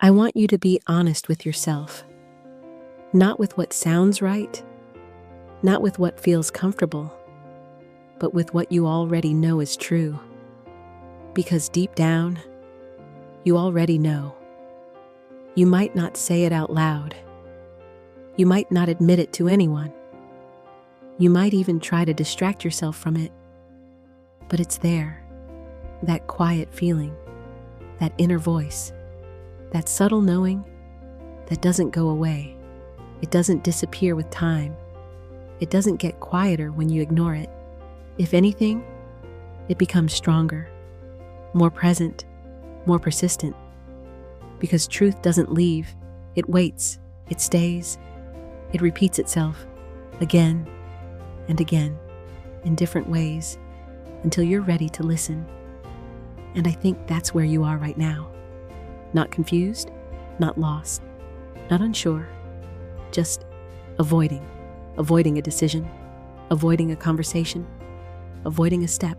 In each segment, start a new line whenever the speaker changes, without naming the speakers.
I want you to be honest with yourself, not with what sounds right, not with what feels comfortable, but with what you already know is true. Because deep down, you already know. You might not say it out loud. You might not admit it to anyone. You might even try to distract yourself from it. But it's there, that quiet feeling, that inner voice, that subtle knowing that doesn't go away. It doesn't disappear with time. It doesn't get quieter when you ignore it. If anything, it becomes stronger, more present, more persistent. Because truth doesn't leave, it waits, it stays, it repeats itself again and again in different ways until you're ready to listen. And I think that's where you are right now. Not confused, not lost, not unsure, just avoiding a decision, avoiding a conversation, avoiding a step,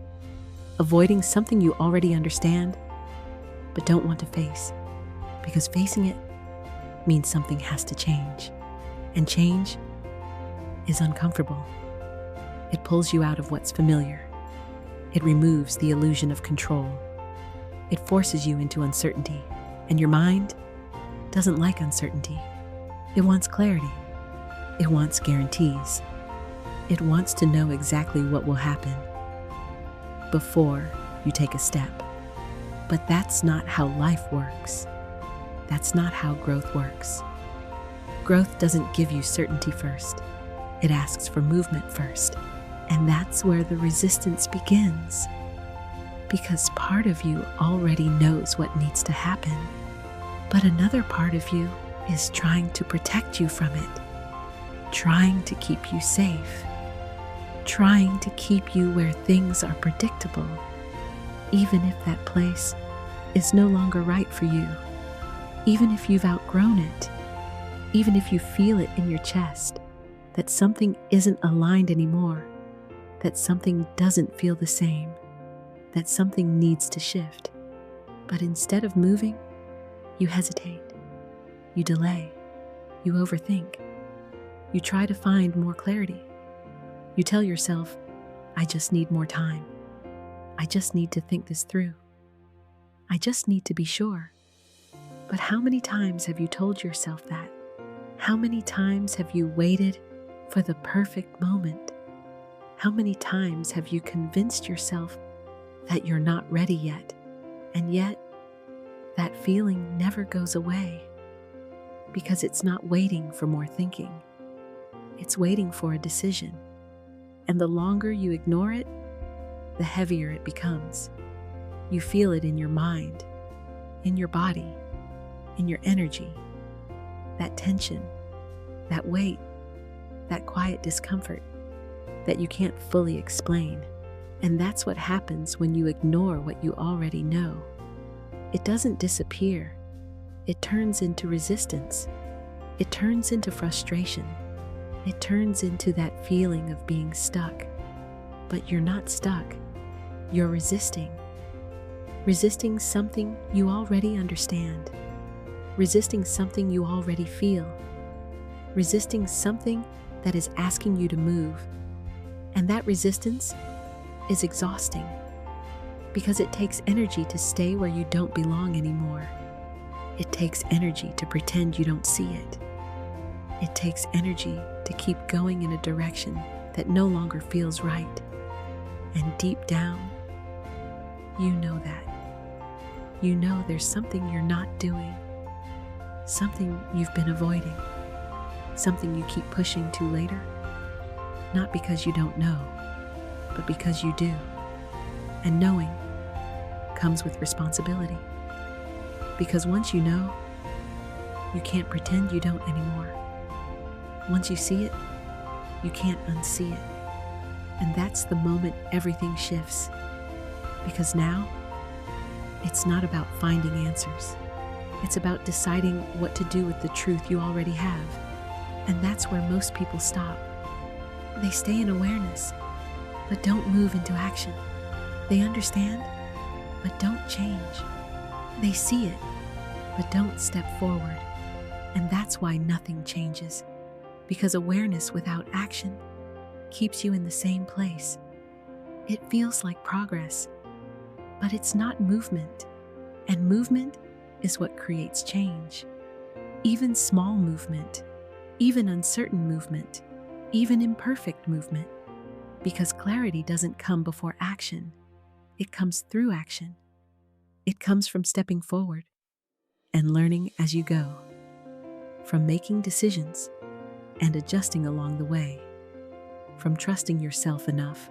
avoiding something you already understand but don't want to face. Because facing it means something has to change. And change is uncomfortable. It pulls you out of what's familiar. It removes the illusion of control. It forces you into uncertainty. And your mind doesn't like uncertainty. It wants clarity. It wants guarantees. It wants to know exactly what will happen before you take a step. But that's not how life works. That's not how growth works. Growth doesn't give you certainty first. It asks for movement first. And that's where the resistance begins. Because part of you already knows what needs to happen, but another part of you is trying to protect you from it, trying to keep you safe, trying to keep you where things are predictable, even if that place is no longer right for you. Even if you've outgrown it, even if you feel it in your chest, that something isn't aligned anymore, that something doesn't feel the same, that something needs to shift. But instead of moving, you hesitate, you delay, you overthink, you try to find more clarity. You tell yourself, I just need more time. I just need to think this through. I just need to be sure. But how many times have you told yourself that? How many times have you waited for the perfect moment? How many times have you convinced yourself that you're not ready yet? And yet, that feeling never goes away because it's not waiting for more thinking. It's waiting for a decision. And the longer you ignore it, the heavier it becomes. You feel it in your mind, in your body, in your energy, that tension, that weight, that quiet discomfort that you can't fully explain. And that's what happens when you ignore what you already know. It doesn't disappear. It turns into resistance. It turns into frustration. It turns into that feeling of being stuck. But you're not stuck. You're resisting. Resisting something you already understand. Resisting something you already feel. Resisting something that is asking you to move. And that resistance is exhausting because it takes energy to stay where you don't belong anymore. It takes energy to pretend you don't see it. It takes energy to keep going in a direction that no longer feels right. And deep down, you know that. You know there's something you're not doing. Something you've been avoiding, something you keep pushing to later, not because you don't know, but because you do. And knowing comes with responsibility. Because once you know, you can't pretend you don't anymore. Once you see it, you can't unsee it. And that's the moment everything shifts. Because now, it's not about finding answers. It's about deciding what to do with the truth you already have. And that's where most people stop. They stay in awareness, but don't move into action. They understand, but don't change. They see it, but don't step forward. And that's why nothing changes, because awareness without action keeps you in the same place. It feels like progress, but it's not movement. And movement is what creates change. Even small movement, even uncertain movement, even imperfect movement. Because clarity doesn't come before action. It comes through action. It comes from stepping forward and learning as you go, from making decisions and adjusting along the way, from trusting yourself enough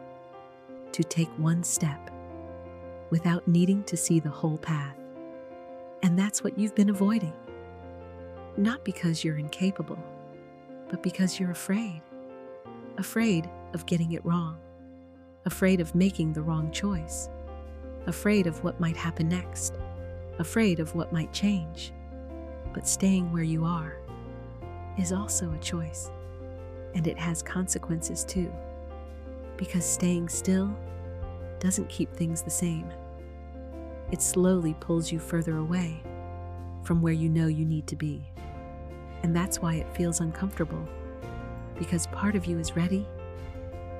to take one step without needing to see the whole path. And that's what you've been avoiding. Not because you're incapable, but because you're afraid. Afraid of getting it wrong. Afraid of making the wrong choice. Afraid of what might happen next. Afraid of what might change. But staying where you are is also a choice. And it has consequences too. Because staying still doesn't keep things the same. It slowly pulls you further away from where you know you need to be. And that's why it feels uncomfortable. Because part of you is ready,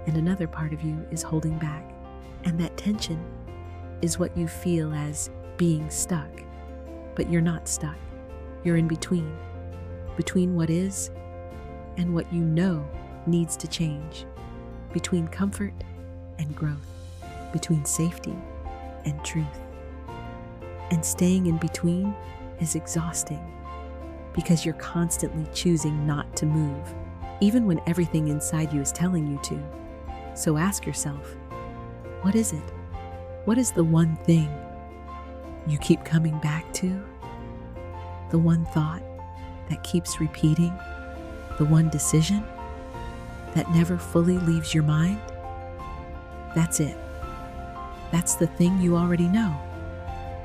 and another part of you is holding back. And that tension is what you feel as being stuck. But you're not stuck. You're in between. Between what is and what you know needs to change. Between comfort and growth. Between safety and truth. And staying in between is exhausting because you're constantly choosing not to move, even when everything inside you is telling you to. So ask yourself, what is it? What is the one thing you keep coming back to? The one thought that keeps repeating? The one decision that never fully leaves your mind? That's it. That's the thing you already know.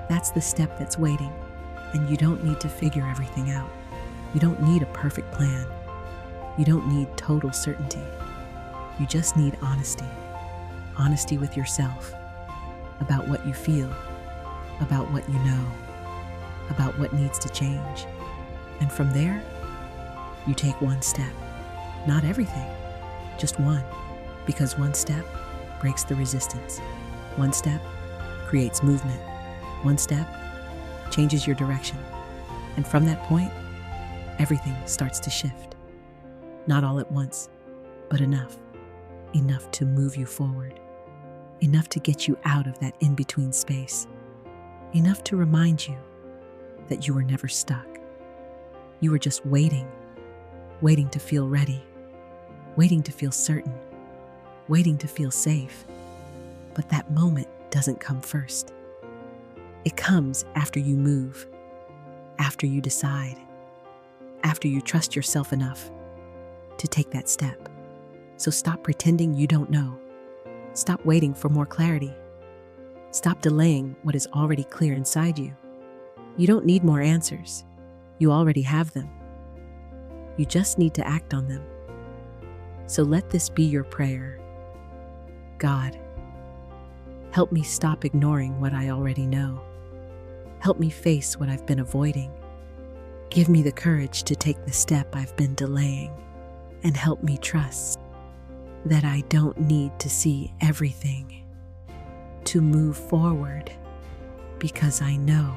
That's the step that's waiting, and you don't need to figure everything out. You don't need a perfect plan. You don't need total certainty. You just need honesty. Honesty with yourself, about what you feel, about what you know, about what needs to change. And from there, you take one step. Not everything, just one. Because one step breaks the resistance. One step creates movement. One step changes your direction. And from that point, everything starts to shift. Not all at once, but enough. Enough to move you forward. Enough to get you out of that in-between space. Enough to remind you that you were never stuck. You were just waiting. Waiting to feel ready. Waiting to feel certain. Waiting to feel safe. But that moment doesn't come first. It comes after you move, after you decide, after you trust yourself enough to take that step. So stop pretending you don't know. Stop waiting for more clarity. Stop delaying what is already clear inside you. You don't need more answers. You already have them. You just need to act on them. So let this be your prayer. God, help me stop ignoring what I already know. Help me face what I've been avoiding. Give me the courage to take the step I've been delaying. And help me trust that I don't need to see everything to move forward, because I know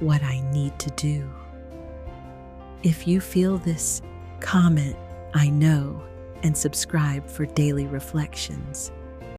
what I need to do. If you feel this, comment "I know" and subscribe for daily reflections.